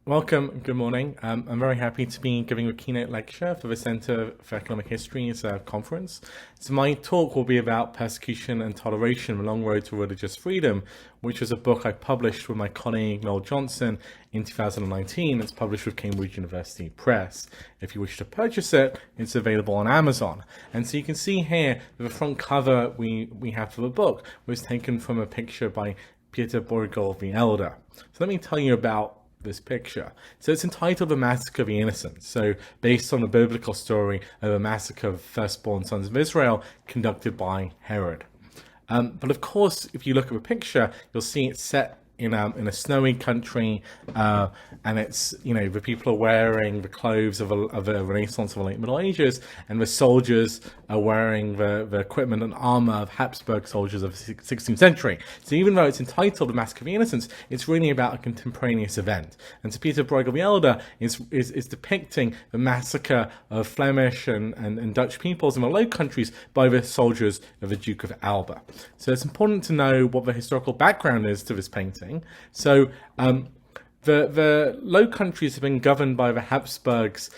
Welcome, good morning. I'm very happy to be giving a keynote lecture for the Centre for Economic History's conference. So my talk will be about Persecution and Toleration, The Long Road to Religious Freedom, which was a book I published with my colleague Noel Johnson in 2019. It's published with Cambridge University Press. If you wish to purchase it, it's available on Amazon. And so you can see here that the front cover we have for the book was taken from a picture by Peter Bruegel the Elder. So let me tell you about this picture. So it's entitled The Massacre of the Innocents, so based on the biblical story of a massacre of firstborn sons of Israel conducted by Herod. But of course, if you look at the picture, you'll see it's set in a snowy country, and it's, the people are wearing the clothes of a Renaissance of the late Middle Ages, and the soldiers are wearing the equipment and armor of Habsburg soldiers of the 16th century. So even though it's entitled The Massacre of the Innocents, it's really about a contemporaneous event. And so Peter Bruegel the Elder is depicting the massacre of Flemish and Dutch peoples in the Low Countries by the soldiers of the Duke of Alba. So it's important to know what the historical background is to this painting. So the Low Countries have been governed by the Habsburgs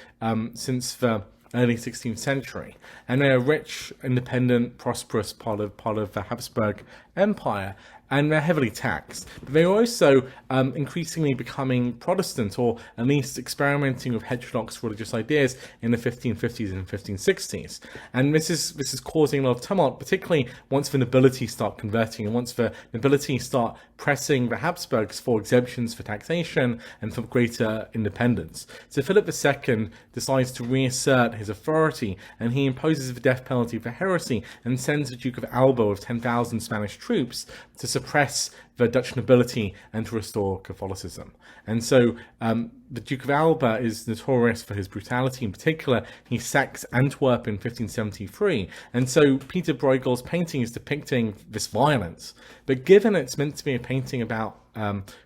since the early 16th century, and they're a rich, independent, prosperous part of the Habsburg Empire, and they're heavily taxed. But they're also increasingly becoming Protestant, or at least experimenting with heterodox religious ideas in the 1550s and 1560s. And this is causing a lot of tumult, particularly once the nobility start converting, and once the nobility start pressing the Habsburgs for exemptions for taxation and for greater independence. So Philip II decides to reassert his authority, and he imposes the death penalty for heresy and sends the Duke of Alba with 10,000 Spanish troops to suppress the Dutch nobility and to restore Catholicism. And so the Duke of Alba is notorious for his brutality. In particular, he sacks Antwerp in 1573. And so Peter Bruegel's painting is depicting this violence. But given it's meant to be a painting about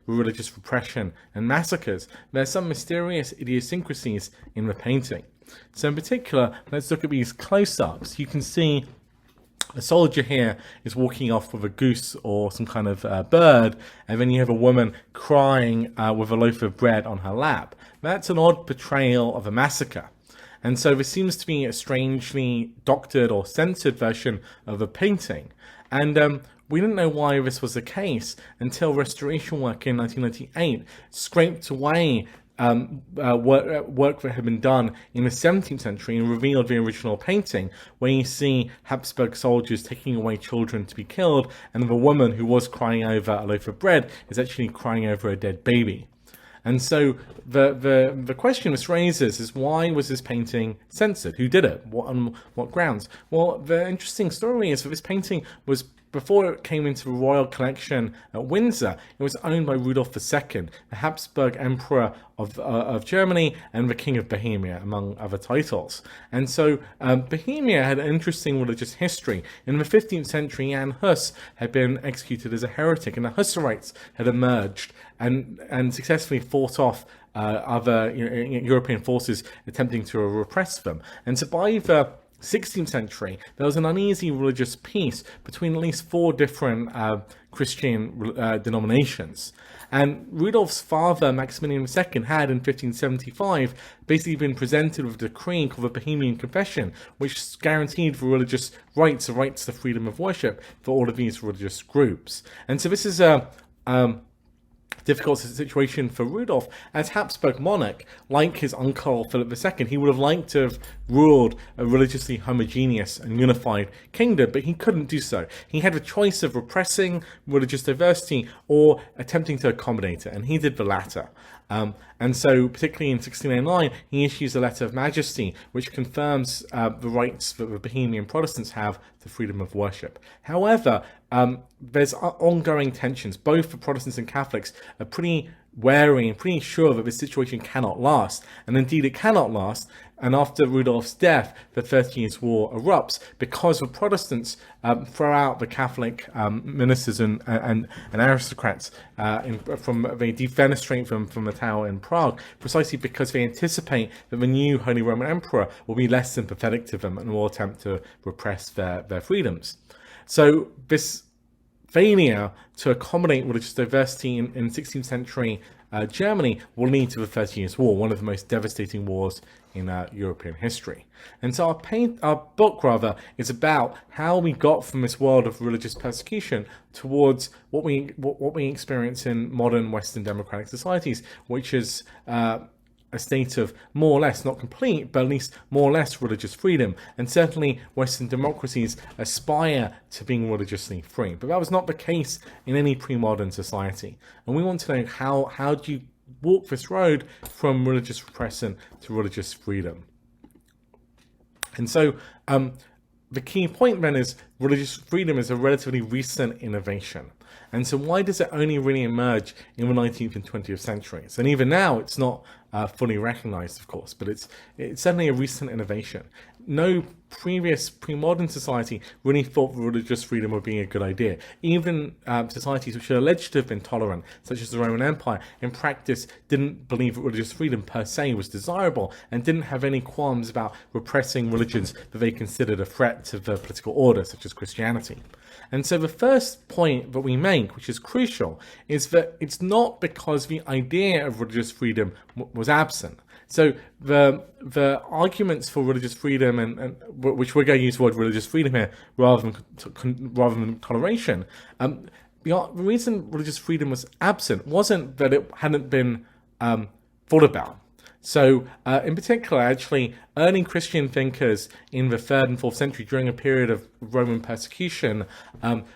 religious repression and massacres, there's some mysterious idiosyncrasies in the painting. So in particular, let's look at these close-ups. You can see a soldier here is walking off with a goose or some kind of bird, and then you have a woman crying with a loaf of bread on her lap. That's an odd portrayal of a massacre. And so there seems to be a strangely doctored or censored version of a painting. And we didn't know why this was the case until restoration work in 1998 scraped away work that had been done in the 17th century and revealed the original painting, where you see Habsburg soldiers taking away children to be killed, and the woman who was crying over a loaf of bread is actually crying over a dead baby. And so the question this raises is, why was this painting censored? Who did it? On what grounds? Well, the interesting story is that this painting was, before it came into the royal collection at Windsor, it was owned by Rudolf II, the Habsburg Emperor of Germany and the King of Bohemia, among other titles. And so Bohemia had an interesting religious history. In the 15th century, Jan Hus had been executed as a heretic, and the Hussarites had emerged and successfully fought off other European forces attempting to repress them. And so by the 16th century, there was an uneasy religious peace between at least 4 different Christian denominations. And Rudolf's father, Maximilian II, had in 1575 basically been presented with a decree called the Bohemian Confession, which guaranteed the religious rights, the rights to freedom of worship for all of these religious groups. And so this is a difficult situation for Rudolf. As Habsburg monarch, like his uncle Philip II, he would have liked to have ruled a religiously homogeneous and unified kingdom, but he couldn't do so. He had the choice of repressing religious diversity or attempting to accommodate it, and he did the latter. And so, particularly in 1609, he issues a letter of majesty, which confirms the rights that the Bohemian Protestants have to freedom of worship. However, there's ongoing tensions. Both the Protestants and Catholics are pretty wary and pretty sure that this situation cannot last. And indeed, it cannot last. And after Rudolf's death, the 30 Years' War erupts because the Protestants throw out the Catholic ministers and aristocrats. They defenestrate them from the tower in Prague, precisely because they anticipate that the new Holy Roman Emperor will be less sympathetic to them and will attempt to repress their freedoms. So this failure to accommodate religious diversity in 16th century Germany will lead to the 30 Years' War, one of the most devastating wars in European history. And so our book is about how we got from this world of religious persecution towards what we experience in modern Western democratic societies, which is a state of more or less, not complete, but at least more or less religious freedom. And certainly Western democracies aspire to being religiously free. But that was not the case in any pre-modern society. And we want to know how do you walk this road from religious repression to religious freedom. And so the key point then is religious freedom is a relatively recent innovation. And so why does it only really emerge in the 19th and 20th centuries? And even now, it's not fully recognized, of course, but it's certainly a recent innovation. No previous pre-modern society really thought religious freedom would be a good idea. Even societies which are alleged to have been tolerant, such as the Roman Empire, in practice didn't believe that religious freedom per se was desirable and didn't have any qualms about repressing religions that they considered a threat to the political order, such as Christianity. And so the first point that we make, which is crucial, is that it's not because the idea of religious freedom was absent. So the arguments for religious freedom, and which we're going to use the word religious freedom here rather than toleration, the reason religious freedom was absent wasn't that it hadn't been thought about. So in particular, actually, early Christian thinkers in the 3rd and 4th century, during a period of Roman persecution,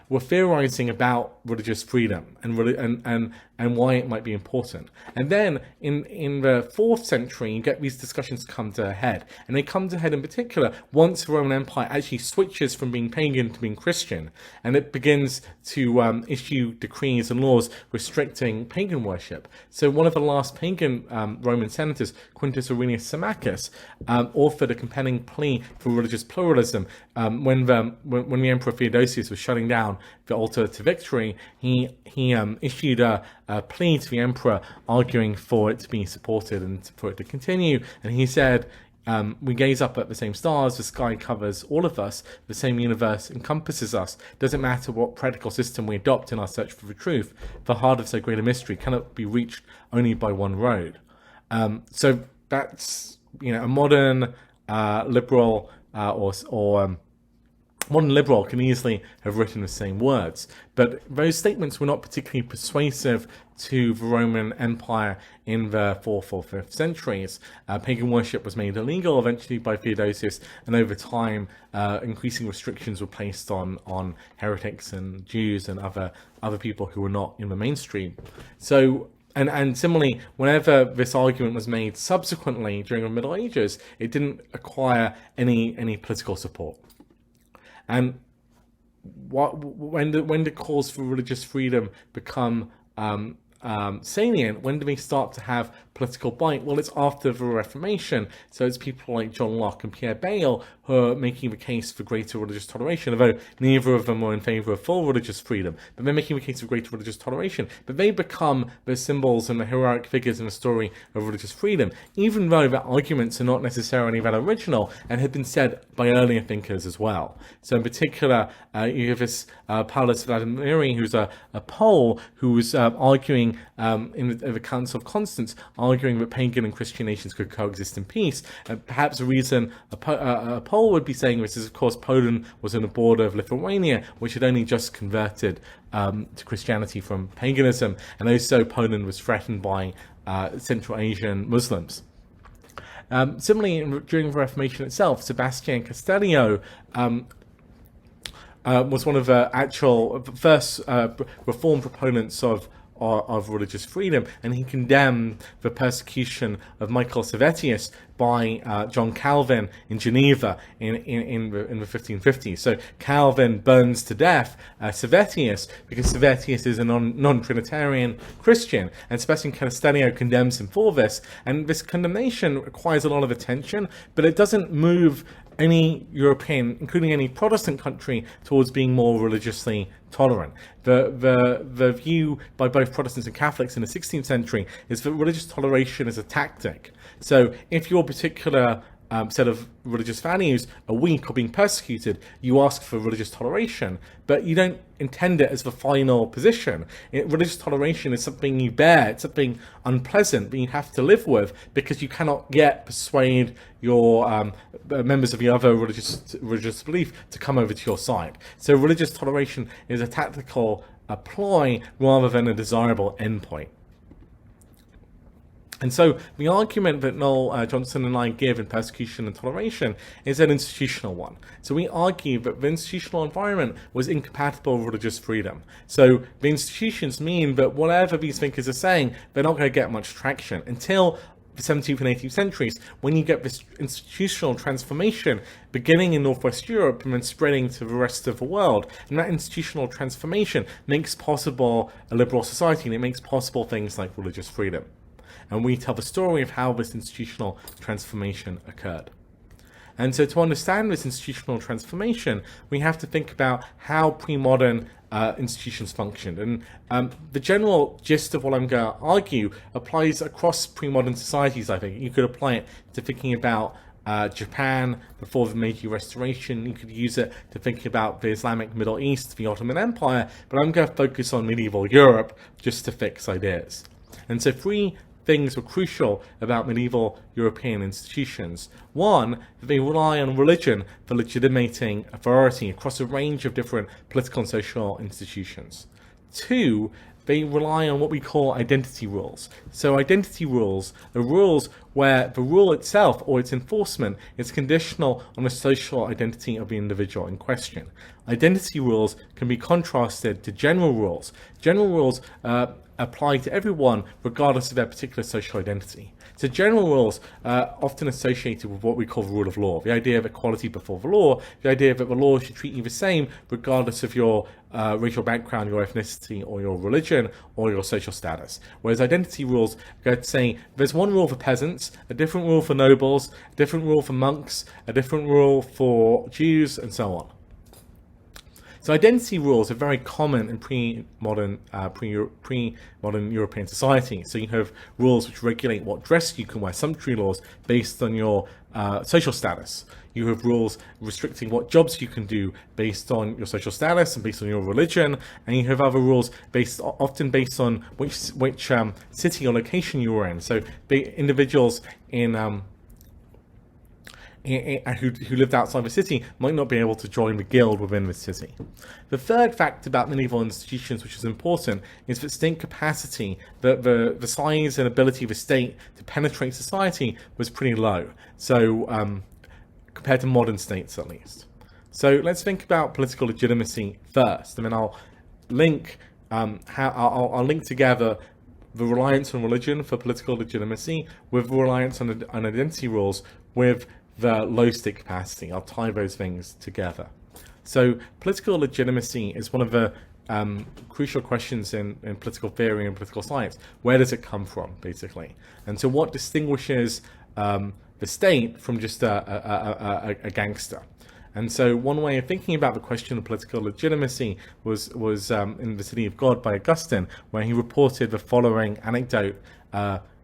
were theorizing about religious freedom and why it might be important. And then in the 4th century, you get these discussions come to a head. And they come to a head in particular once the Roman Empire actually switches from being pagan to being Christian, and it begins to issue decrees and laws restricting pagan worship. So one of the last pagan Roman senators, Quintus Aurelius Symmachus, authored a compelling plea for religious pluralism. When the Emperor Theodosius was shutting down the altar to victory, he issued a plea to the emperor, arguing for it to be supported and for it to continue. And he said, we gaze up at the same stars, the sky covers all of us, the same universe encompasses us. Doesn't matter what practical system we adopt in our search for the truth, the heart of so great a mystery cannot be reached only by one road. So that's, a modern liberal modern liberal can easily have written the same words, but those statements were not particularly persuasive to the Roman Empire in the 4th or 5th centuries. Pagan worship was made illegal eventually by Theodosius, and over time increasing restrictions were placed on heretics and Jews and other people who were not in the mainstream. So and similarly, whenever this argument was made subsequently during the Middle Ages, it didn't acquire any political support. And when the calls for religious freedom become salient, when do we start to have political bite? Well, it's after the Reformation. So it's people like John Locke and Pierre Bayle who are making the case for greater religious toleration, although neither of them were in favour of full religious freedom. But they're making the case for greater religious toleration. But they become the symbols and the heroic figures in the story of religious freedom, even though their arguments are not necessarily that original and had been said by earlier thinkers as well. So in particular, you have this Paulus Vladimiri, who's a Pole, who was arguing in the Council of Constance, arguing that pagan and Christian nations could coexist in peace. Perhaps the reason a Pole would be saying this is, of course, Poland was on the border of Lithuania, which had only just converted to Christianity from paganism, and also Poland was threatened by Central Asian Muslims. Similarly, during the Reformation itself, Sebastian Castellio was one of the first reform proponents of religious freedom, and he condemned the persecution of Michael Servetus by John Calvin in Geneva in the 1550s. So Calvin burns to death Servetus because Servetus is a non-Trinitarian Christian, and Sebastian Castellio condemns him for this. And this condemnation requires a lot of attention, but it doesn't move any European, including any Protestant country, towards being more religiously tolerant. The view by both Protestants and Catholics in the 16th century is that religious toleration is a tactic. So if your particular set of religious values are weak or being persecuted, you ask for religious toleration, but you don't intend it as the final position. Religious toleration is something you bear, it's something unpleasant that you have to live with because you cannot yet persuade your members of your other religious belief to come over to your side. So religious toleration is a tactical ploy rather than a desirable endpoint. And so the argument that Noel Johnson and I give in Persecution and Toleration is an institutional one. So we argue that the institutional environment was incompatible with religious freedom. So the institutions mean that whatever these thinkers are saying, they're not going to get much traction until the 17th and 18th centuries, when you get this institutional transformation beginning in Northwest Europe and then spreading to the rest of the world. And that institutional transformation makes possible a liberal society, and it makes possible things like religious freedom. And we tell the story of how this institutional transformation occurred. And so to understand this institutional transformation, we have to think about how pre-modern institutions functioned. And the general gist of what I'm going to argue applies across pre-modern societies, I think. You could apply it to thinking about Japan before the Meiji Restoration. You could use it to thinking about the Islamic Middle East, the Ottoman Empire, but I'm going to focus on medieval Europe just to fix ideas. And so three things were crucial about medieval European institutions. One, that they rely on religion for legitimating authority across a range of different political and social institutions. Two, they rely on what we call identity rules. So identity rules are rules where the rule itself or its enforcement is conditional on the social identity of the individual in question. Identity rules can be contrasted to general rules. General rules apply to everyone regardless of their particular social identity. So general rules are often associated with what we call the rule of law, the idea of equality before the law, the idea that the law should treat you the same regardless of your racial background, your ethnicity, or your religion, or your social status. Whereas identity rules go to say there's one rule for peasants, a different rule for nobles, a different rule for monks, a different rule for Jews, and so on. So identity rules are very common in pre-modern European society. So you have rules which regulate what dress you can wear, sumptuary laws based on your social status. You have rules restricting what jobs you can do based on your social status and based on your religion, and you have other rules often based on which city or location you were in. So the individuals who lived outside the city might not be able to join the guild within the city. The third fact about medieval institutions, which is important, is that state capacity, the size and ability of a state to penetrate society was pretty low. So compared to modern states, at least. So let's think about political legitimacy first, and then I'll link I'll link together the reliance on religion for political legitimacy with reliance on identity rules with the low state capacity. I'll tie those things together. So political legitimacy is one of the crucial questions in political theory and political science. Where does it come from, basically? And so what distinguishes the state from just a gangster? And so one way of thinking about the question of political legitimacy was in The City of God by Augustine, where he reported the following anecdote.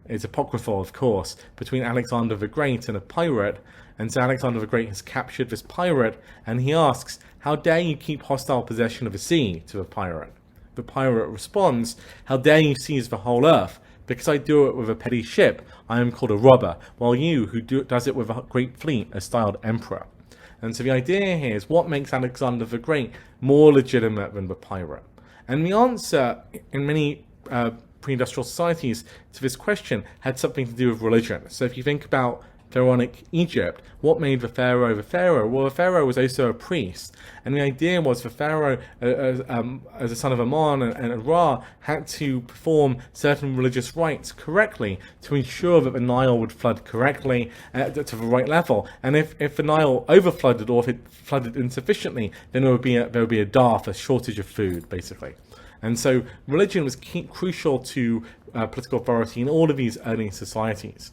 It's apocryphal, of course, between Alexander the Great and a pirate. And so Alexander the Great has captured this pirate, and he asks, "How dare you keep hostile possession of the sea?" to the pirate. The pirate responds, "How dare you seize the whole earth? Because I do it with a petty ship, I am called a robber, while you, who does it with a great fleet, are styled emperor." And so the idea here is, what makes Alexander the Great more legitimate than the pirate? And the answer in many pre-industrial societies to this question had something to do with religion. So if you think about Pharaonic Egypt, what made the pharaoh the pharaoh? Well, the pharaoh was also a priest, and the idea was the pharaoh, as a son of Amon and Ra, had to perform certain religious rites correctly to ensure that the Nile would flood correctly to the right level. And if the Nile overflooded, or if it flooded insufficiently, then there would be a dearth, a shortage of food, basically. And so religion was crucial to political authority in all of these early societies.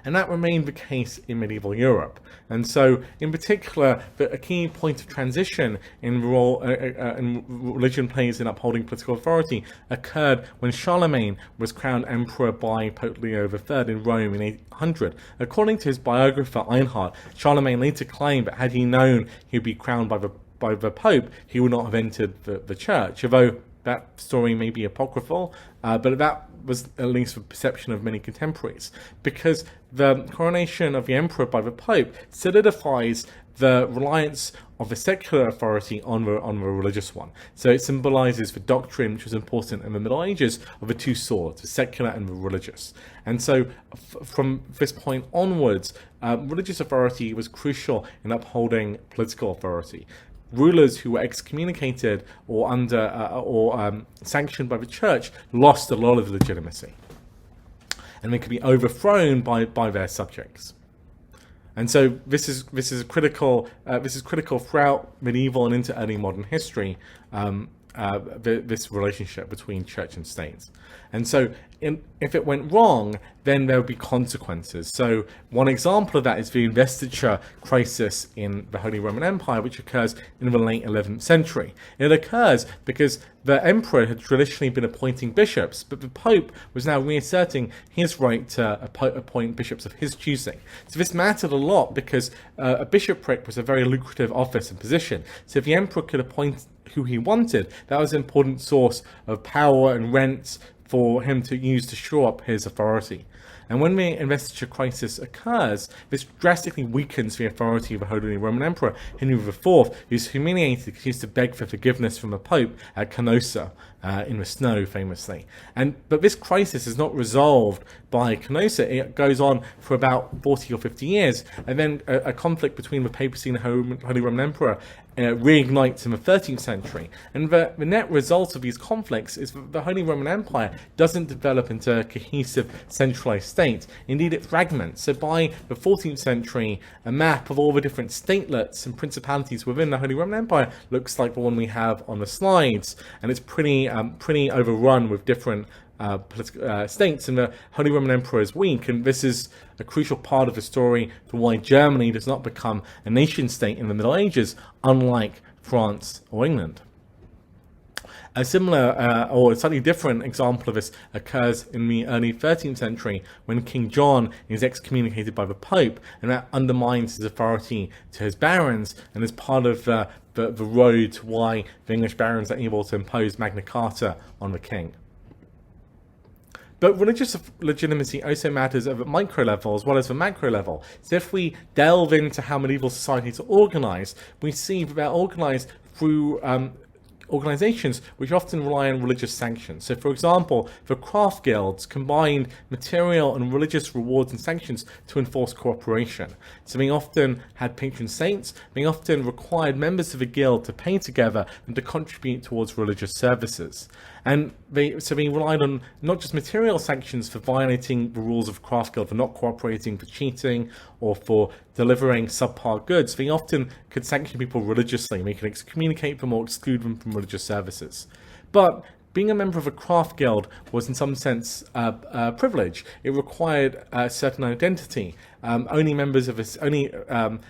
And that remained the case in medieval Europe. And so, in particular, a key point of transition in religion plays in upholding political authority occurred when Charlemagne was crowned emperor by Pope Leo III in Rome in 800. According to his biographer Einhard, Charlemagne later claimed that had he known he would be crowned by the Pope, he would not have entered the church, although that story may be apocryphal, but that was at least the perception of many contemporaries, because the coronation of the emperor by the Pope solidifies the reliance of the secular authority on the religious one. So it symbolizes the doctrine, which was important in the Middle Ages, of the two swords, the secular and the religious. And so from this point onwards, religious authority was crucial in upholding political authority. Rulers who were excommunicated or sanctioned by the church lost a lot of legitimacy, and they could be overthrown by their subjects. And so this is critical throughout medieval and into early modern history. This relationship between church and state. And so if it went wrong, then there would be consequences. So one example of that is the investiture crisis in the Holy Roman Empire, which occurs in the late 11th century. It occurs because the emperor had traditionally been appointing bishops, but the Pope was now reasserting his right to appoint bishops of his choosing. So this mattered a lot because a bishopric was a very lucrative office and position. So if the emperor could appoint who he wanted, that was an important source of power and rents for him to use to shore up his authority. And when the investiture crisis occurs, this drastically weakens the authority of the Holy Roman Emperor Henry IV, who's humiliated because he used to beg for forgiveness from the Pope at Canossa in the snow, famously. But this crisis is not resolved by Canossa. It goes on for about 40 or 50 years, and then a conflict between the papacy and the Holy Roman Emperor reignites in the 13th century. And the net result of these conflicts is that the Holy Roman Empire doesn't develop into a cohesive, centralized state. Indeed, it fragments. So by the 14th century, a map of all the different statelets and principalities within the Holy Roman Empire looks like the one we have on the slides, and it's pretty overrun with different political states, and the Holy Roman Emperor is weak, and this is a crucial part of the story for why Germany does not become a nation state in the Middle Ages, unlike France or England. A similar or a slightly different example of this occurs in the early 13th century when King John is excommunicated by the Pope, and that undermines his authority to his barons and is part of the road to why the English barons are able to impose Magna Carta on the king. But religious legitimacy also matters at the micro level as well as the macro level. So if we delve into how medieval societies are organized, we see that they're organized through organizations which often rely on religious sanctions. So for example, the craft guilds combined material and religious rewards and sanctions to enforce cooperation. So they often had patron saints, they often required members of a guild to pay together and to contribute towards religious services. And they relied on not just material sanctions for violating the rules of craft guild, for not cooperating, for cheating, or for delivering subpar goods. They often could sanction people religiously. They could excommunicate them or exclude them from religious services. But being a member of a craft guild was in some sense a privilege. It required a certain identity. Only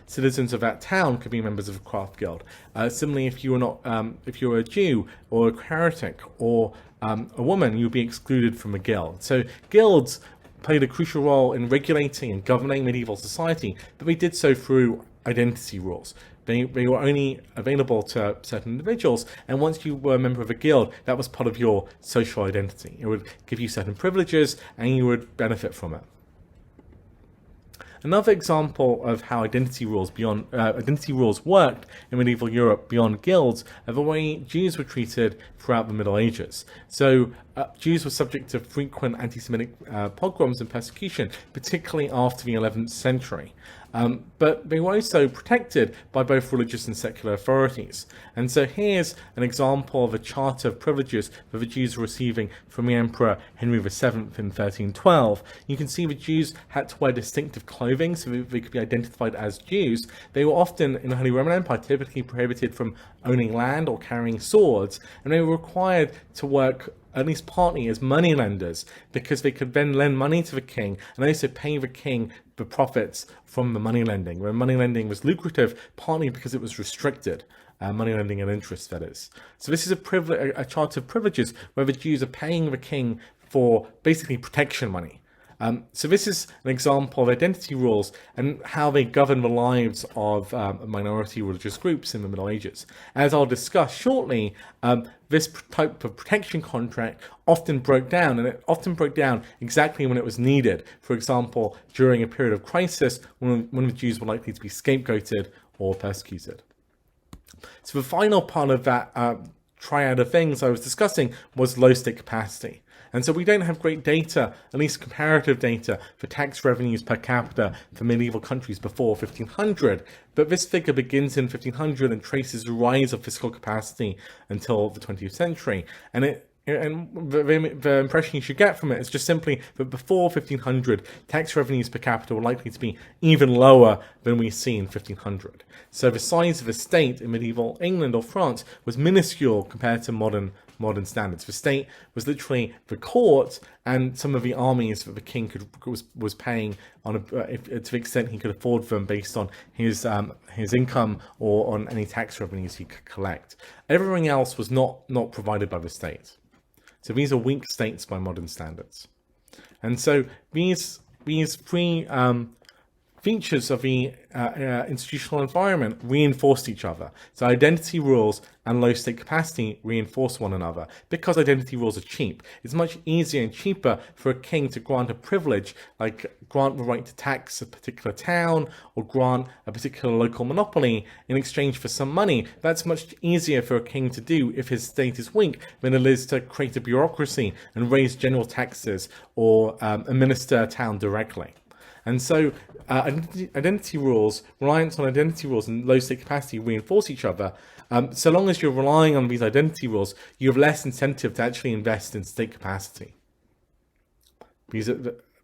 citizens of that town could be members of a craft guild. Similarly, if you were a Jew or a heretic or a woman, you'd be excluded from a guild. So guilds played a crucial role in regulating and governing medieval society, but they did so through identity rules. They were only available to certain individuals, and once you were a member of a guild, that was part of your social identity. It would give you certain privileges, and you would benefit from it. Another example of how identity rules worked in medieval Europe beyond guilds are the way Jews were treated throughout the Middle Ages. So Jews were subject to frequent anti-Semitic pogroms and persecution, particularly after the 11th century. But they were also protected by both religious and secular authorities. And so here's an example of a charter of privileges that the Jews were receiving from the Emperor Henry VII in 1312. You can see the Jews had to wear distinctive clothing so that they could be identified as Jews. They were often, in the Holy Roman Empire, typically prohibited from owning land or carrying swords, and they were required to work at least partly, as money lenders, because they could then lend money to the king and also pay the king the profits from the money lending, where money lending was lucrative, partly because it was restricted. Money lending and interest, that is. So this is a chart of privileges where the Jews are paying the king for basically protection money. So this is an example of identity rules and how they govern the lives of minority religious groups in the Middle Ages. As I'll discuss shortly, this type of protection contract often broke down, and it often broke down exactly when it was needed. For example, during a period of crisis when the Jews were likely to be scapegoated or persecuted. So the final part of that triad of things I was discussing was low state capacity. And so we don't have great data, at least comparative data, for tax revenues per capita for medieval countries before 1500. But this figure begins in 1500 and traces the rise of fiscal capacity until the 20th century. And the impression you should get from it is just simply that before 1500, tax revenues per capita were likely to be even lower than we see in 1500. So the size of a state in medieval England or France was minuscule compared to modern standards. The state was literally the court and some of the armies that the king was paying on to the extent he could afford them based on his income or on any tax revenues he could collect. Everything else was not provided by the state. So these are weak states by modern standards. And so these three features of the institutional environment reinforced each other. So identity rules and low state capacity reinforce one another. Because identity rules are cheap, it's much easier and cheaper for a king to grant a privilege, like grant the right to tax a particular town or grant a particular local monopoly in exchange for some money. That's much easier for a king to do if his state is weak than it is to create a bureaucracy and raise general taxes or administer a town directly. And so identity rules, reliance on identity rules and low state capacity reinforce each other. So long as you're relying on these identity rules, you have less incentive to actually invest in state capacity.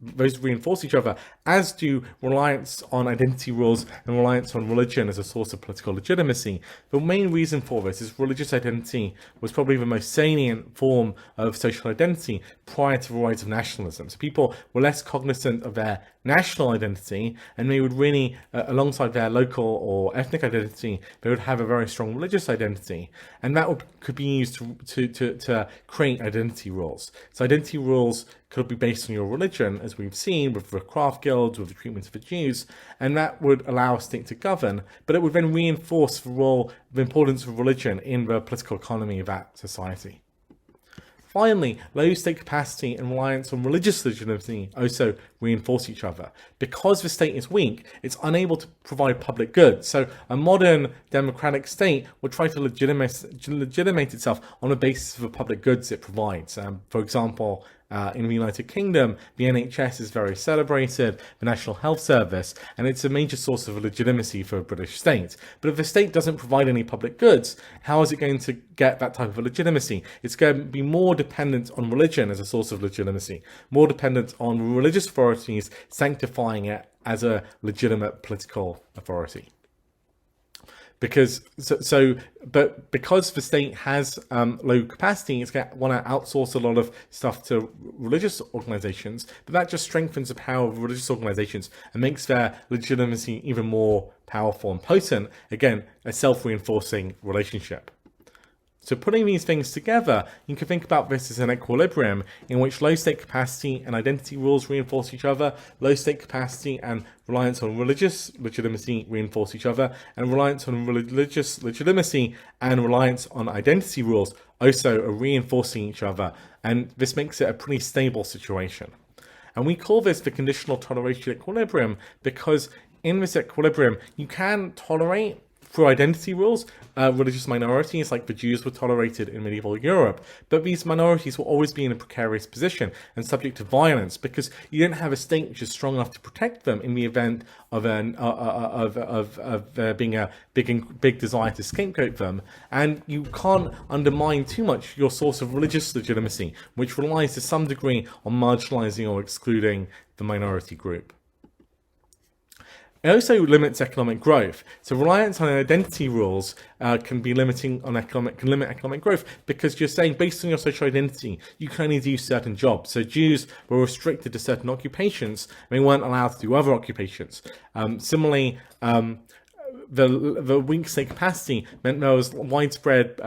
Those reinforce each other, as do reliance on identity rules and reliance on religion as a source of political legitimacy. The main reason for this is religious identity was probably the most salient form of social identity prior to the rise of nationalism. So people were less cognizant of their national identity, and they would really, alongside their local or ethnic identity, they would have a very strong religious identity, and that could be used to create identity rules. So identity rules could be based on your religion, as we've seen with the craft guilds, with the treatment of the Jews, and that would allow a state to govern, but it would then reinforce the importance of religion in the political economy of that society. Finally, low state capacity and reliance on religious legitimacy also reinforce each other. Because the state is weak, it's unable to provide public goods. So a modern democratic state will try to legitimate itself on the basis of the public goods it provides. For example, in the United Kingdom, the NHS is very celebrated, the National Health Service, and it's a major source of legitimacy for a British state. But if the state doesn't provide any public goods, how is it going to get that type of legitimacy? It's going to be more dependent on religion as a source of legitimacy, more dependent on religious authorities sanctifying it as a legitimate political authority. Because the state has low capacity, it's going to want to outsource a lot of stuff to religious organizations, but that just strengthens the power of religious organizations and makes their legitimacy even more powerful and potent. Again, a self-reinforcing relationship. So putting these things together, you can think about this as an equilibrium in which low state capacity and identity rules reinforce each other, low state capacity and reliance on religious legitimacy reinforce each other, and reliance on religious legitimacy and reliance on identity rules also are reinforcing each other, and this makes it a pretty stable situation. And we call this the conditional toleration equilibrium because in this equilibrium, you can tolerate through identity rules, religious minorities like the Jews were tolerated in medieval Europe, but these minorities will always be in a precarious position and subject to violence because you don't have a state which is strong enough to protect them in the event of there being a big desire to scapegoat them, and you can't undermine too much your source of religious legitimacy, which relies to some degree on marginalizing or excluding the minority group. It also limits economic growth. So reliance on identity rules can limit economic growth, because you're saying based on your social identity, you can only do certain jobs. So Jews were restricted to certain occupations, and they weren't allowed to do other occupations. Similarly, the weak state capacity meant there was widespread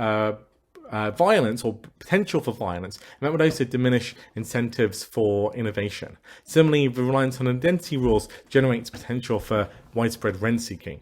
violence or potential for violence, and that would also diminish incentives for innovation. Similarly, the reliance on identity rules generates potential for widespread rent seeking.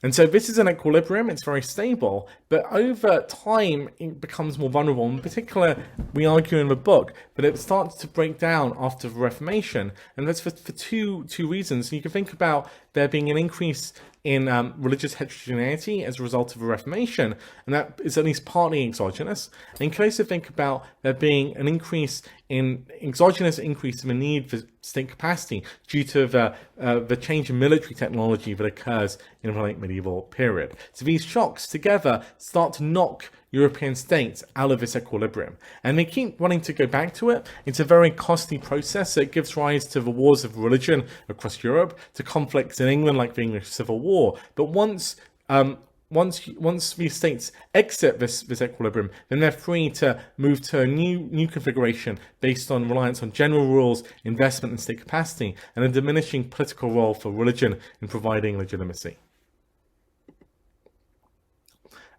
And so this is an equilibrium, it's very stable, but over time it becomes more vulnerable. In particular, we argue in the book that it starts to break down after the Reformation, and that's for two reasons. You can think about there being an increase in religious heterogeneity as a result of the Reformation, and that is at least partly exogenous. And you can also think about there being an exogenous increase in the need for state capacity due to the change in military technology that occurs in the late medieval period. So these shocks together start to knock European states out of this equilibrium, and they keep wanting to go back to it. It's a very costly process. So it gives rise to the wars of religion across Europe, to conflicts in England like the English Civil War. But once these states exit this equilibrium, then they're free to move to a new configuration based on reliance on general rules, investment in state capacity, and a diminishing political role for religion in providing legitimacy.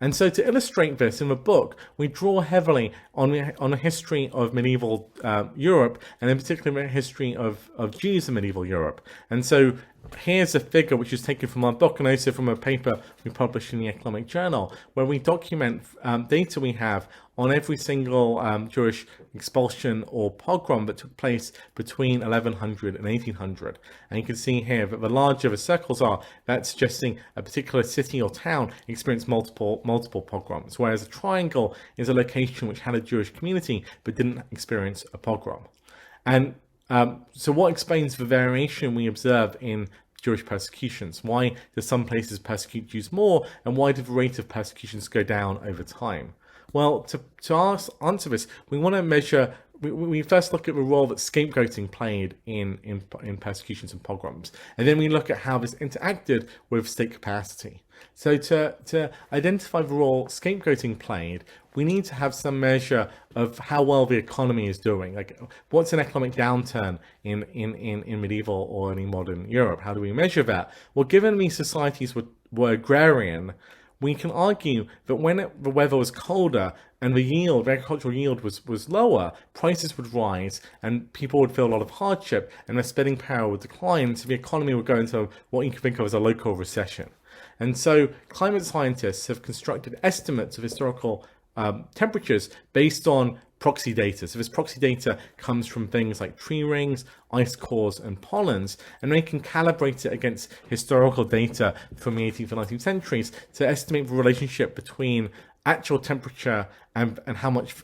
And so to illustrate this in the book, we draw heavily on a history of medieval Europe, and in particular a history of Jews in medieval Europe. And so here's a figure which is taken from our book and also from a paper we published in the Economic Journal, where we document data we have on every single Jewish expulsion or pogrom that took place between 1100 and 1800. And you can see here that the larger the circles are, that's suggesting a particular city or town experienced multiple pogroms, whereas a triangle is a location which had a Jewish community but didn't experience a pogrom. And so what explains the variation we observe in Jewish persecutions? Why do some places persecute Jews more, and why did the rate of persecutions go down over time? Well, to answer this, we want to measure. We first look at the role that scapegoating played in persecutions and pogroms, and then we look at how this interacted with state capacity. So to identify the role scapegoating played, we need to have some measure of how well the economy is doing. Like, what's an economic downturn in medieval or early modern Europe? How do we measure that? Well, given these societies were agrarian, we can argue that when the weather was colder and the agricultural yield was lower, prices would rise and people would feel a lot of hardship and their spending power would decline, so the economy would go into what you can think of as a local recession. And so climate scientists have constructed estimates of historical temperatures based on proxy data. So this proxy data comes from things like tree rings, ice cores, and pollens, and they can calibrate it against historical data from the 18th and 19th centuries to estimate the relationship between actual temperature and how much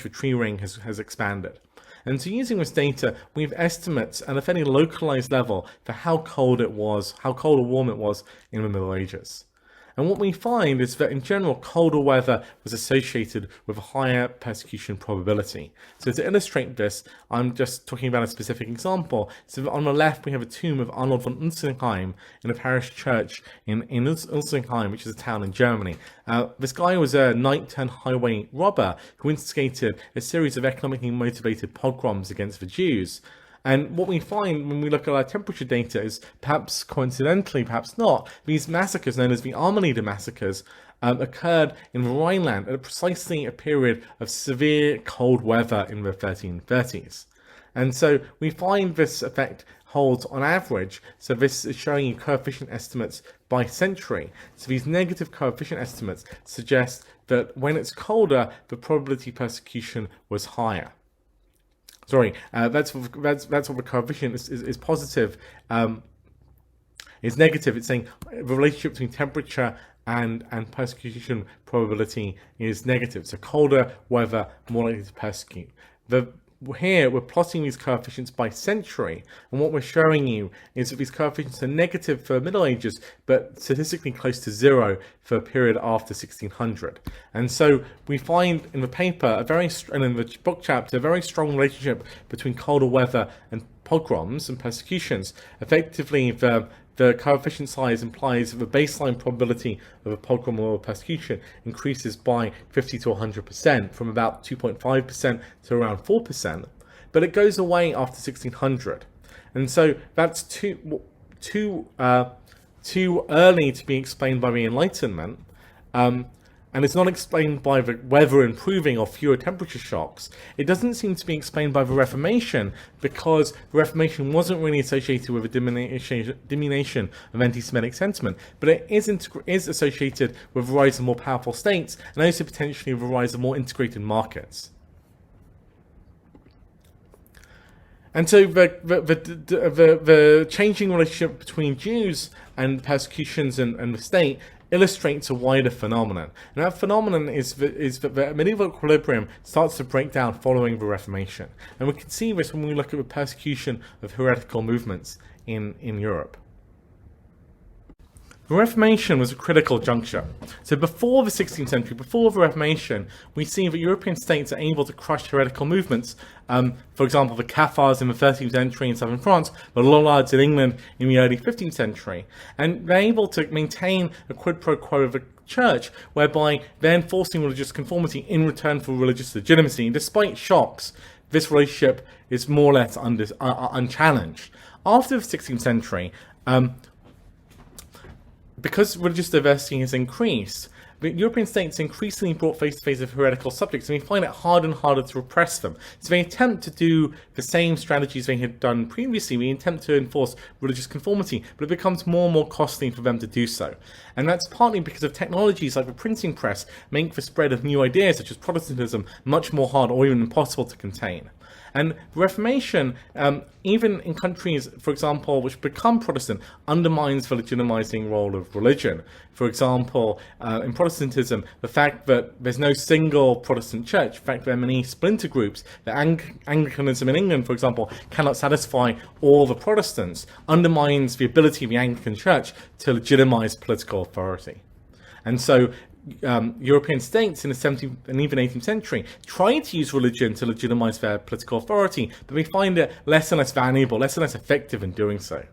the tree ring has expanded. And so using this data, we have estimates at a fairly localized level for how cold or warm it was in the Middle Ages. And what we find is that in general, colder weather was associated with a higher persecution probability. So to illustrate this, I'm just talking about a specific example. So on the left, we have a tomb of Arnold von Unsinheim in a parish church in Unsinheim, which is a town in Germany. This guy was a knight-turned-highway robber who instigated a series of economically motivated pogroms against the Jews. And what we find when we look at our temperature data is, perhaps coincidentally, perhaps not, these massacres, known as the Armenian massacres, occurred in the Rhineland at precisely a period of severe cold weather in the 1330s. And so we find this effect holds on average. So this is showing you coefficient estimates by century. So these negative coefficient estimates suggest that when it's colder, the probability of persecution was higher. Sorry, that's what the coefficient is positive. Is negative. It's saying the relationship between temperature and persecution probability is negative. So colder weather, more likely to persecute. The here we're plotting these coefficients by century, and what we're showing you is that these coefficients are negative for Middle Ages, but statistically close to zero for a period after 1600. And so we find in the paper and in the book chapter a very strong relationship between colder weather and pogroms and persecutions. Effectively, the coefficient size implies that the baseline probability of a pogrom or a persecution increases by 50 to 100%, from about 2.5% to around 4%, but it goes away after 1600. And so that's too early to be explained by the Enlightenment, and it's not explained by the weather improving or fewer temperature shocks. It doesn't seem to be explained by the Reformation, because the Reformation wasn't really associated with a diminution of anti-Semitic sentiment, but it is associated with the rise of more powerful states, and also potentially with the rise of more integrated markets. And so the changing relationship between Jews and persecutions and the state illustrates a wider phenomenon. And that phenomenon is that the medieval equilibrium starts to break down following the Reformation. And we can see this when we look at the persecution of heretical movements in Europe. The Reformation was a critical juncture. So before the 16th century, before the Reformation, we see that European states are able to crush heretical movements. For example, the Cathars in the 13th century in southern France, the Lollards in England in the early 15th century. And they're able to maintain a quid pro quo of the church, whereby they're enforcing religious conformity in return for religious legitimacy. And despite shocks, this relationship is more or less unchallenged. After the 16th century, because religious diversity has increased, the European states increasingly brought face-to-face with heretical subjects, and we find it harder and harder to repress them. So they attempt to do the same strategies they had done previously. We attempt to enforce religious conformity, but it becomes more and more costly for them to do so. And that's partly because of technologies like the printing press make the spread of new ideas, such as Protestantism, much more hard or even impossible to contain. And the Reformation, even in countries, for example, which become Protestant, undermines the legitimizing role of religion. For example, in Protestantism, the fact that there's no single Protestant church, in fact, there are many splinter groups, that Anglicanism in England, for example, cannot satisfy all the Protestants, undermines the ability of the Anglican Church to legitimize political authority. And so European states in the 17th and even 18th century tried to use religion to legitimize their political authority, but we find it less and less valuable, less and less effective in doing so.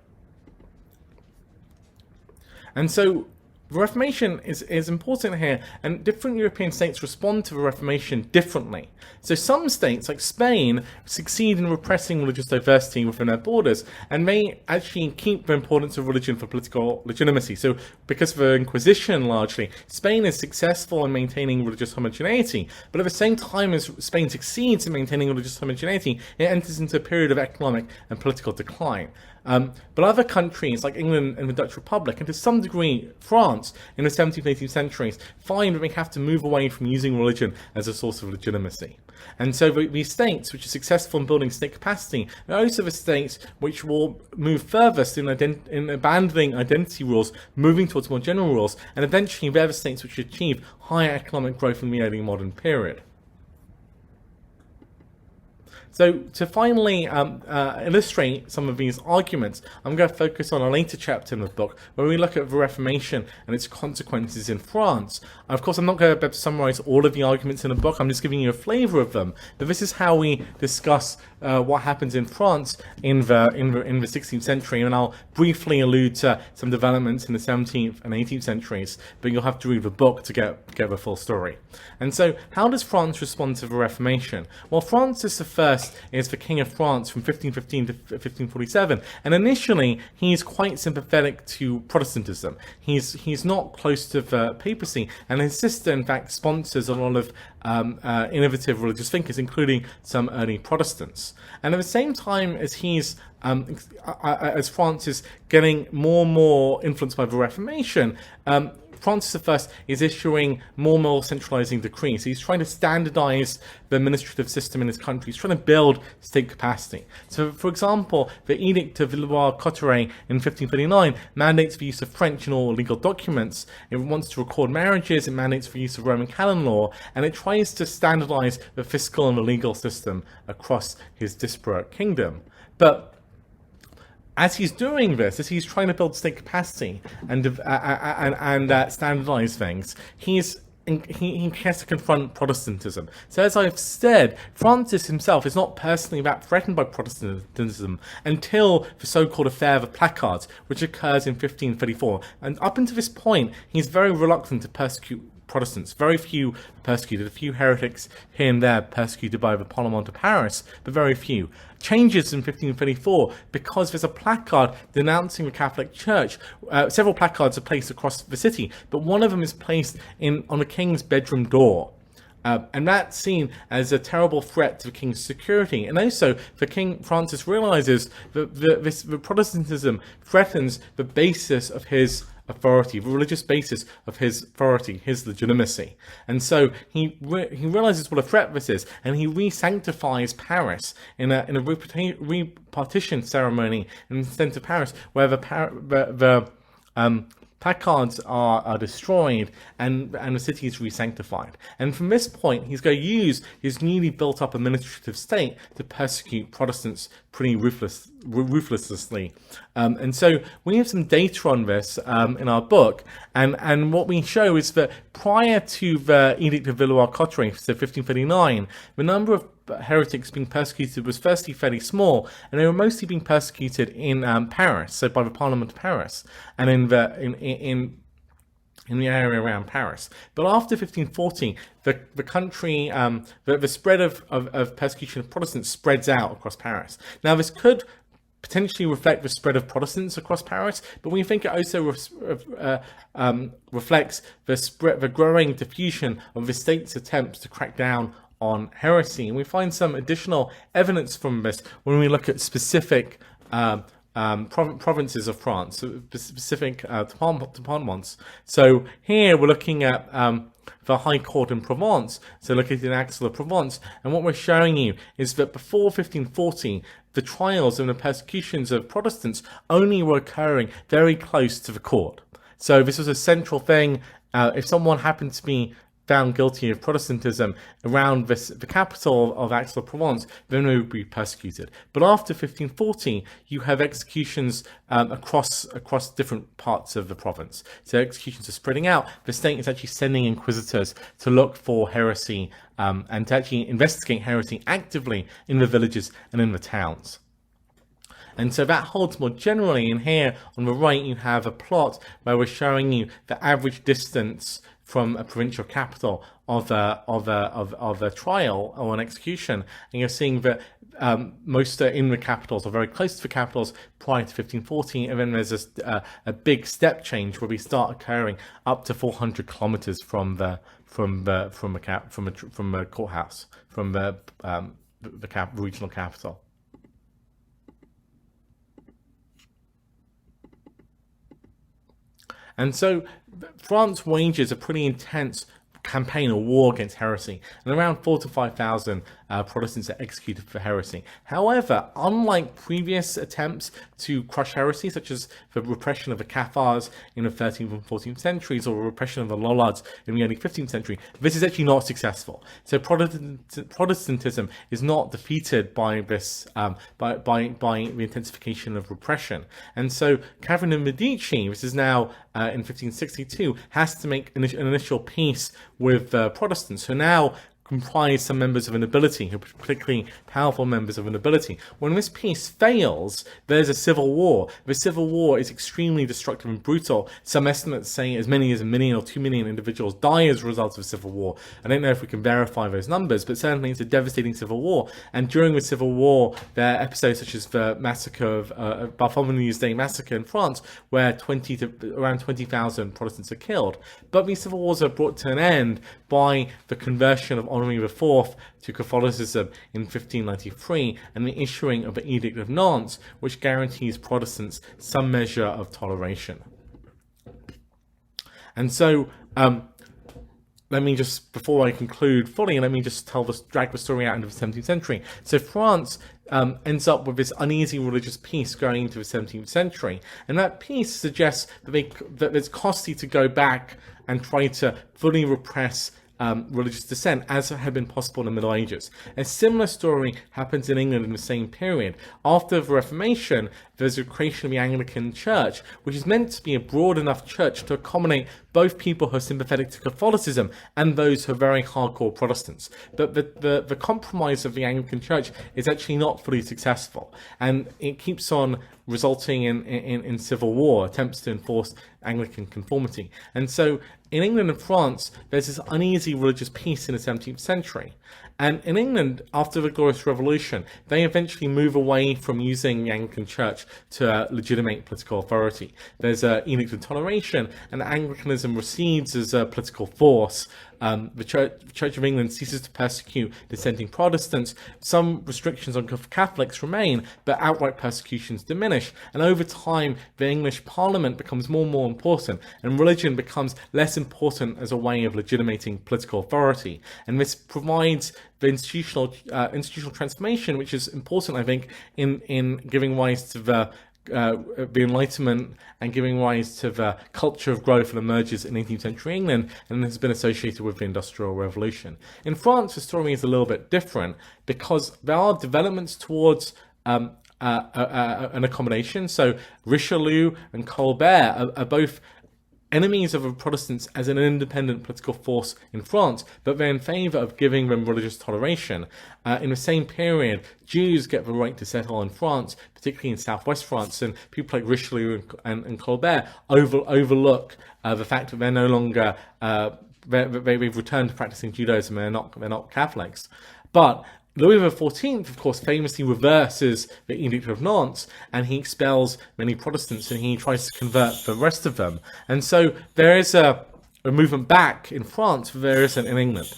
And so the Reformation is important here, and different European states respond to the Reformation differently. So some states, like Spain, succeed in repressing religious diversity within their borders, and they actually keep the importance of religion for political legitimacy. So because of the Inquisition largely, Spain is successful in maintaining religious homogeneity, but at the same time as Spain succeeds in maintaining religious homogeneity, it enters into a period of economic and political decline. But other countries like England and the Dutch Republic, and to some degree France in the 17th and 18th centuries, find that they have to move away from using religion as a source of legitimacy. And so these states which are successful in building state capacity are also the states which will move furthest in abandoning identity rules, moving towards more general rules, and eventually they're the states which achieve higher economic growth in the early modern period. So to finally illustrate some of these arguments, I'm going to focus on a later chapter in the book where we look at the Reformation and its consequences in France. Of course, I'm not going to be able to summarize all of the arguments in the book. I'm just giving you a flavor of them. But this is how we discuss what happens in France in the 16th century, and I'll briefly allude to some developments in the 17th and 18th centuries, but you'll have to read the book to get the full story. And so, how does France respond to the Reformation? Well, Francis I is the King of France from 1515 to 1547, and initially he's quite sympathetic to Protestantism. He's not close to the papacy, and his sister, in fact, sponsors a lot of innovative religious thinkers, including some early Protestants. And at the same time as as France is getting more and more influenced by the Reformation, Francis I is issuing more and more centralizing decrees. He's trying to standardize the administrative system in his country. He's trying to build state capacity. So, for example, the Edict of Valois-Cotterêts in 1539 mandates the use of French in all legal documents. It wants to record marriages. It mandates the use of Roman canon law, and it tries to standardize the fiscal and the legal system across his disparate kingdom. But as he's doing this, as he's trying to build state capacity and standardize things, he has to confront Protestantism. So as I've said, Francis himself is not personally that threatened by Protestantism until the so-called Affair of the Placards, which occurs in 1534. And up until this point, he's very reluctant to persecute Protestants. Very few persecuted, a few heretics here and there persecuted by the Parlement of Paris, but very few. Changes in 1534 because there's a placard denouncing the Catholic Church. Several placards are placed across the city, but one of them is placed on the king's bedroom door. And that's seen as a terrible threat to the king's security. And also, the King Francis realizes that the Protestantism threatens the basis of his authority, the religious basis of his authority, his legitimacy. And so he realizes what a threat this is, and he re-sanctifies Paris in a repartition ceremony in the centre of Paris, where the placards are destroyed and the city is re-sanctified. And from this point, he's going to use his newly built up administrative state to persecute Protestants pretty ruthlessly. And so we have some data on this in our book, and what we show is that prior to the Edict of Valois-Cotterêts, so 1539, the number of heretics being persecuted was firstly fairly small, and they were mostly being persecuted in Paris, so by the Parliament of Paris, and in the area around Paris. But after 1540, the country, the spread of persecution of Protestants spreads out across Paris. Now, this could potentially reflect the spread of Protestants across Paris, but we think it also reflects the growing diffusion of the state's attempts to crack down on heresy. And we find some additional evidence from this when we look at specific provinces of France, specific departments. So here we're looking at the High Court in Provence, so located in Aix-en-Provence, and what we're showing you is that before 1540, the trials and the persecutions of Protestants only were occurring very close to the court. So this was a central thing. If someone happened to be found guilty of Protestantism around the capital of Aix-en-Provence, then they would be persecuted. But after 1540, you have executions across different parts of the province. So executions are spreading out. The state is actually sending inquisitors to look for heresy and to actually investigate heresy actively in the villages and in the towns. And so that holds more generally. And here on the right, you have a plot where we're showing you the average distance from a provincial capital of a trial or an execution, and you're seeing that most in the capitals, or very close to the capitals, prior to 1540, and then there's a big step change where we start occurring up to 400 kilometers from the courthouse, from the regional capital. And so France wages a pretty intense campaign or war against heresy, and around 4,000 to 5,000 Protestants are executed for heresy. However, unlike previous attempts to crush heresy, such as the repression of the Cathars in the 13th and 14th centuries, or the repression of the Lollards in the early 15th century, this is actually not successful. So Protestantism is not defeated by this by the intensification of repression. And so Catherine of Medici, this is now in 1562, has to make an initial peace with Protestants, who now comprise some members of the nobility, who are particularly powerful members of the nobility. When this peace fails, there's a civil war. The civil war is extremely destructive and brutal. Some estimates say as many as 1 million or 2 million individuals die as a result of the civil war. I don't know if we can verify those numbers, but certainly it's a devastating civil war. And during the civil war, there are episodes such as the massacre of Bartholomew's Day massacre in France, where around 20,000 Protestants are killed. But these civil wars are brought to an end by the conversion of Henri IV to Catholicism in 1593 and the issuing of the Edict of Nantes, which guarantees Protestants some measure of toleration. And so let me just, before I conclude fully, let me just drag the story out into the 17th century. So France ends up with this uneasy religious peace going into the 17th century. And that peace suggests that it's costly to go back and try to fully repress religious dissent, as had been possible in the Middle Ages. A similar story happens in England in the same period. After the Reformation, there's a creation of the Anglican Church, which is meant to be a broad enough church to accommodate both people who are sympathetic to Catholicism and those who are very hardcore Protestants. But the compromise of the Anglican Church is actually not fully successful, and it keeps on resulting in civil war, attempts to enforce Anglican conformity. And so in England and France, there's this uneasy religious peace in the 17th century. And in England, after the Glorious Revolution, they eventually move away from using the Anglican Church to legitimate political authority. There's an edict of toleration, and Anglicanism recedes as a political force. The Church of England ceases to persecute dissenting Protestants. Some restrictions on Catholics remain, but outright persecutions diminish. And over time, the English Parliament becomes more and more important, and religion becomes less important as a way of legitimating political authority. And this provides the institutional transformation, which is important, I think, in giving rise to the Enlightenment and giving rise to the culture of growth that emerges in 18th century England and has been associated with the Industrial Revolution. In France, the story is a little bit different because there are developments towards an accommodation. So Richelieu and Colbert are both enemies of the Protestants as an independent political force in France, but they're in favour of giving them religious toleration. In the same period, Jews get the right to settle in France, particularly in southwest France, and people like Richelieu and Colbert overlook the fact that they're no longer they've returned to practicing Judaism. They're not Catholics, but Louis XIV, of course, famously reverses the Edict of Nantes, and he expels many Protestants, and he tries to convert the rest of them. And so there is a movement back in France, but there isn't in England.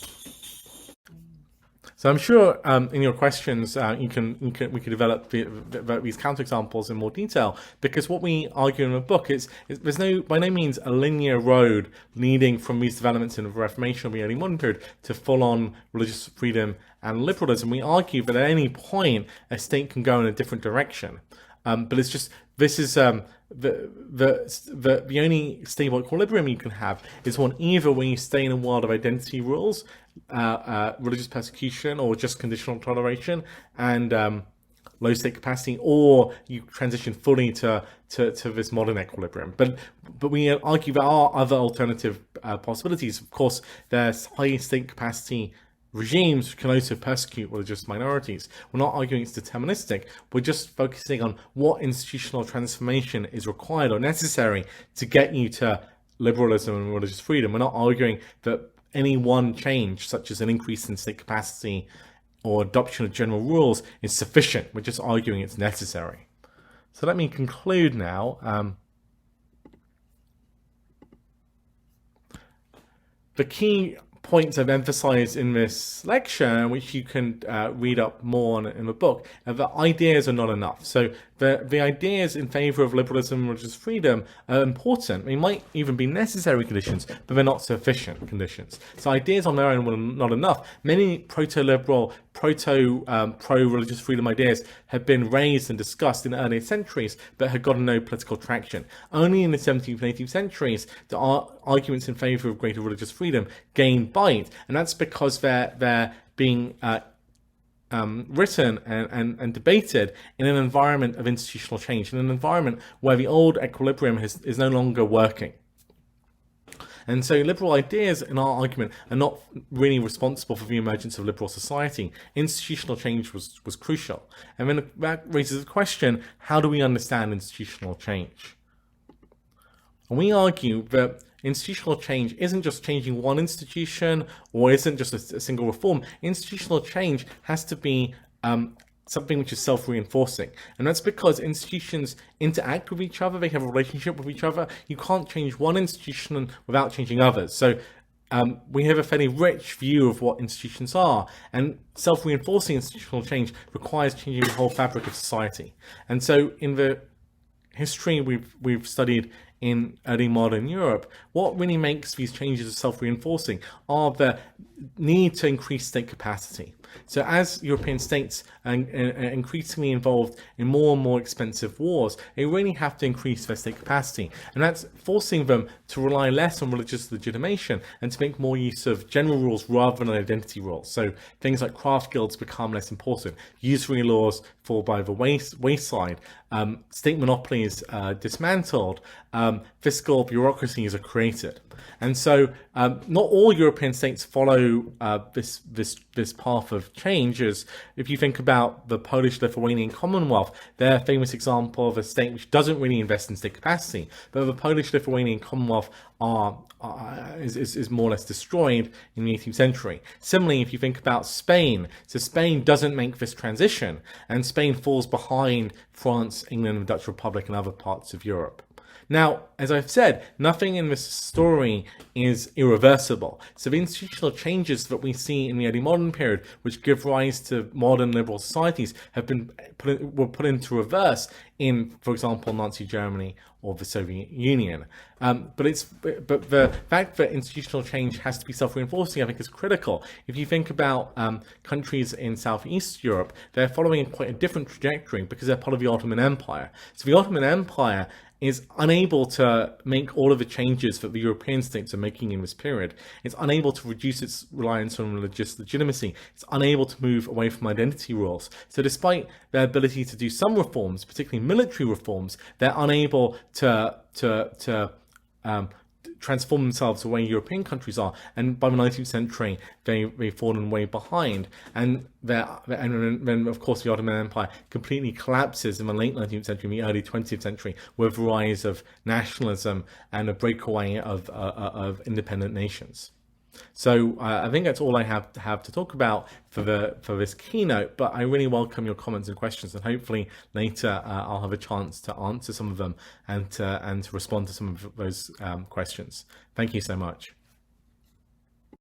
So I'm sure in your questions we can develop these counterexamples in more detail, because what we argue in the book is there's by no means a linear road leading from these developments in the Reformation or the early modern period to full-on religious freedom and liberalism. We argue that at any point a state can go in a different direction, but it's just this is the only stable equilibrium you can have is one either where you stay in a world of identity rules, religious persecution, or just conditional toleration and low state capacity, or you transition fully to this modern equilibrium. But we argue there are other alternative possibilities. Of course, there's high state capacity regimes can also persecute religious minorities. We're not arguing it's deterministic. We're just focusing on what institutional transformation is required or necessary to get you to liberalism and religious freedom. We're not arguing that any one change, such as an increase in state capacity or adoption of general rules, is sufficient. We're just arguing it's necessary. So let me conclude now. The key points I've emphasized in this lecture, which you can read up more on in the book, are that ideas are not enough. So the ideas in favor of liberalism and religious freedom are important. They might even be necessary conditions, but they're not sufficient conditions. So ideas on their own are not enough. Many proto-liberal, pro-religious freedom ideas have been raised and discussed in earlier centuries, but had gotten no political traction. Only in the 17th and 18th centuries do arguments in favor of greater religious freedom gain bite, and that's because they're being written and debated in an environment of institutional change, in an environment where the old equilibrium is no longer working. And so liberal ideas, in our argument, are not really responsible for the emergence of liberal society. Institutional change was crucial. And then that raises the question, how do we understand institutional change? And we argue that institutional change isn't just changing one institution or isn't just a single reform. Institutional change has to be something which is self-reinforcing. And that's because institutions interact with each other. They have a relationship with each other. You can't change one institution without changing others. So we have a fairly rich view of what institutions are. And self-reinforcing institutional change requires changing the whole fabric of society. And so in the history we've studied in early modern Europe, what really makes these changes self-reinforcing are the need to increase state capacity. So as European states are increasingly involved in more and more expensive wars, they really have to increase their state capacity. And that's forcing them to rely less on religious legitimation and to make more use of general rules rather than identity rules. So things like craft guilds become less important. Usury laws fall by the wayside. State monopolies are dismantled. Fiscal bureaucracies are created. And so not all European states follow this path of change. As if you think about the Polish-Lithuanian Commonwealth, they're a famous example of a state which doesn't really invest in state capacity. But the Polish-Lithuanian Commonwealth is more or less destroyed in the 18th century. Similarly, if you think about Spain, so Spain doesn't make this transition, and Spain falls behind France, England, the Dutch Republic, and other parts of Europe. Now, as I've said, nothing in this story is irreversible. So the institutional changes that we see in the early modern period, which give rise to modern liberal societies, were put into reverse in, for example, Nazi Germany or the Soviet Union. But the fact that institutional change has to be self-reinforcing, I think, is critical. If you think about countries in Southeast Europe, they're following quite a different trajectory because they're part of the Ottoman Empire. So the Ottoman Empire is unable to make all of the changes that the European states are making in this period. It's unable to reduce its reliance on religious legitimacy. It's unable to move away from identity rules. So despite their ability to do some reforms, particularly military reforms, they're unable to transform themselves the way European countries are, and by the 19th century they've fallen way behind, and then of course the Ottoman Empire completely collapses in the late 19th century, in the early 20th century, with the rise of nationalism and a breakaway of independent nations. So I think that's all I have to talk about for this keynote, but I really welcome your comments and questions, and hopefully later I'll have a chance to answer some of them and to respond to some of those questions. Thank you so much.